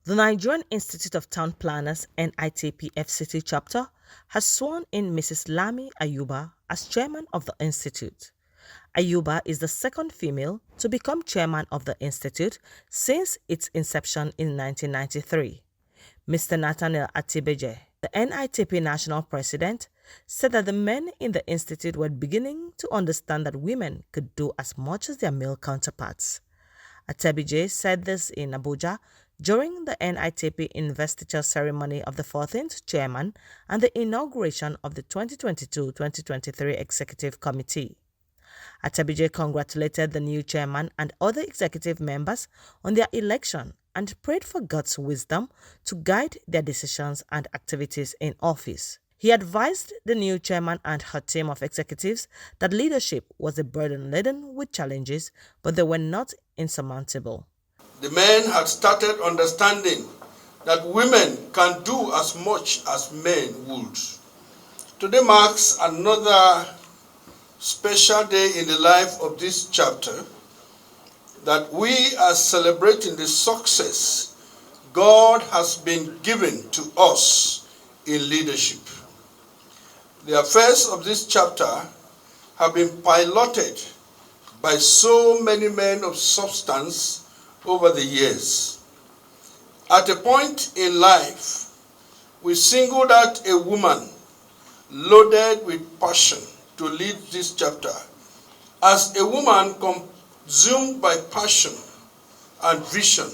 The Nigerian Institute of Town Planners NITP FCT Chapter has sworn in Mrs Lami Ayuba as chairman of the institute. Ayuba is the second female to become chairman of the institute since its inception in 1993. Mr. Nathaniel Atibeje, the NITP national president, said that the men in the institute were beginning to understand that women could do as much as their male counterparts. Atibeje said this in Abuja during the NITP investiture ceremony of the 14th chairman and the inauguration of the 2022-2023 executive committee. Atibeje congratulated the new chairman and other executive members on their election and prayed for God's wisdom to guide their decisions and activities in office. He advised the new chairman and her team of executives that leadership was a burden laden with challenges, but they were not insurmountable. The men had started understanding that women can do as much as men would. Today marks another special day in the life of this chapter, that we are celebrating the success God has been given to us in leadership. The affairs of this chapter have been piloted by so many men of substance over the years. At a point in life, we singled out a woman loaded with passion to lead this chapter. As a woman consumed by passion and vision,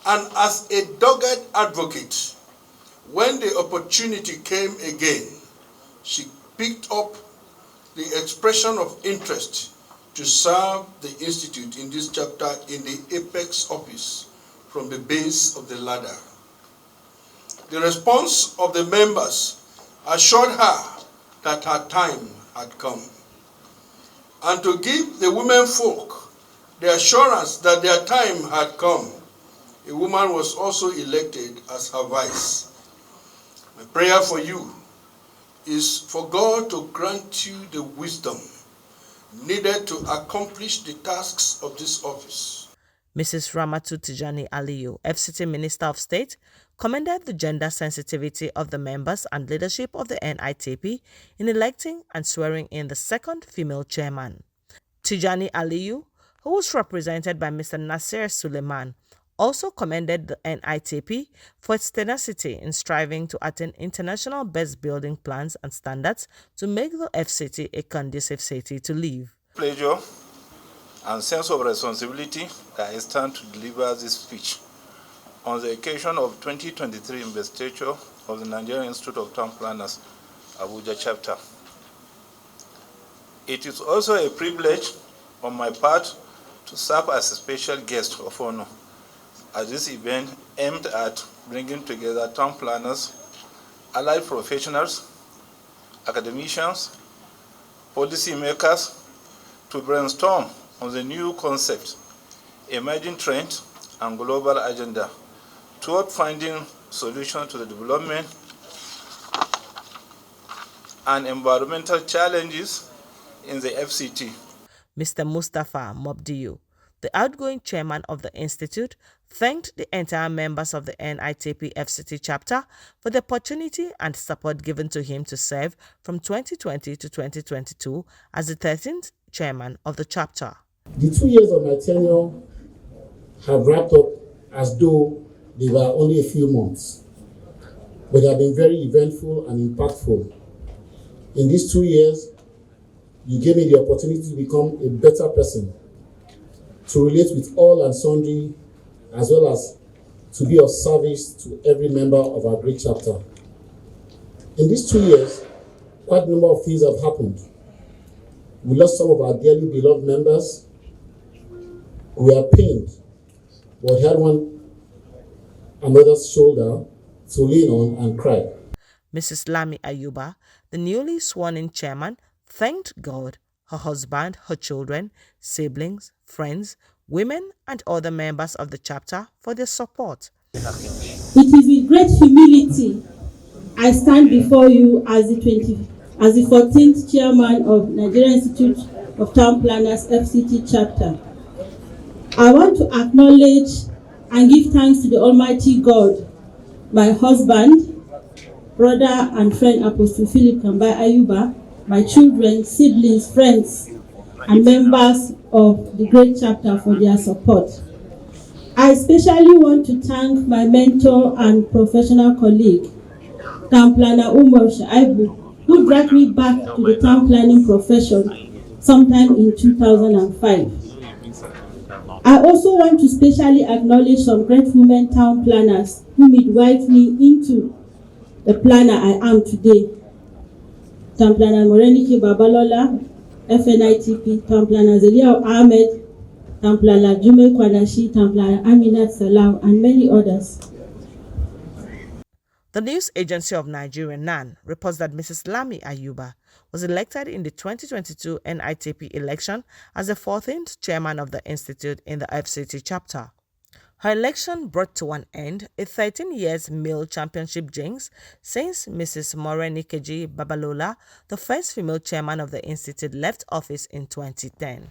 and as a dogged advocate, when the opportunity came again, she picked up the expression of interest to serve the institute in this chapter in the apex office from the base of the ladder. The response of the members assured her that her time had come. And to give the women folk the assurance that their time had come, a woman was also elected as her vice. My prayer for you is for God to grant you the wisdom needed to accomplish the tasks of this office. Mrs. Tijjani-Aliyu, FCT Minister of State, commended the gender sensitivity of the members and leadership of the NITP in electing and swearing in the second female chairman. Tijjani-Aliyu, who was represented by Mr. Nasir Suleiman, also commended the NITP for its tenacity in striving to attain international best building plans and standards to make the FCT a conducive city to live. Pleasure and sense of responsibility that I stand to deliver this speech on the occasion of 2023 investiture of the Nigerian Institute of Town Planners, Abuja chapter. It is also a privilege on my part to serve as a special guest of honor at this event aimed at bringing together town planners, allied professionals, academicians, policymakers to brainstorm on the new concept, emerging trend, and global agenda toward finding solutions to the development and environmental challenges in the FCT. Mr. Mustafa Mobdiyu, the outgoing chairman of the institute, thanked the entire members of the NITP FCT chapter for the opportunity and support given to him to serve from 2020 to 2022 as the 13th chairman of the chapter. The 2 years of my tenure have wrapped up as though they were only a few months, but they have been very eventful and impactful. In these 2 years, you gave me the opportunity to become a better person, to relate with all and sundry, as well as to be of service to every member of our great chapter. In these 2 years, quite a number of things have happened. We lost some of our dearly beloved members. We are pained, but we had one another's shoulder to lean on and cry. Mrs. Lami Ayuba, the newly sworn-in chairman, thanked God, her husband, her children, siblings, friends, women, and other members of the chapter for their support. It is with great humility I stand before you as the 14th chairman of Nigerian Institute of Town Planners FCT Chapter. I want to acknowledge and give thanks to the Almighty God, my husband, brother and friend Apostle Philip Kambai Ayuba, my children, siblings, friends, and members of the Great Chapter for their support. I especially want to thank my mentor and professional colleague, Town Planner Umar Shaibu, who dragged me back to the town planning profession sometime in 2005. I also want to specially acknowledge some great women town planners who midwifed me into the planner I am today. Town Planner Morenike Babalola, FNITP, Town Planner Zelia Ahmed, Town Planner Jume Kwadashi, Town Planner Aminat Salam, and many others. The news agency of Nigeria, NAN, reports that Mrs Lami Ayuba was elected in the 2022 NITP election as the 14th chairman of the institute in the FCT chapter. Her election brought to an end a 13 years male championship jinx since Mrs Morenikeji Babalola, the first female chairman of the institute, left office in 2010.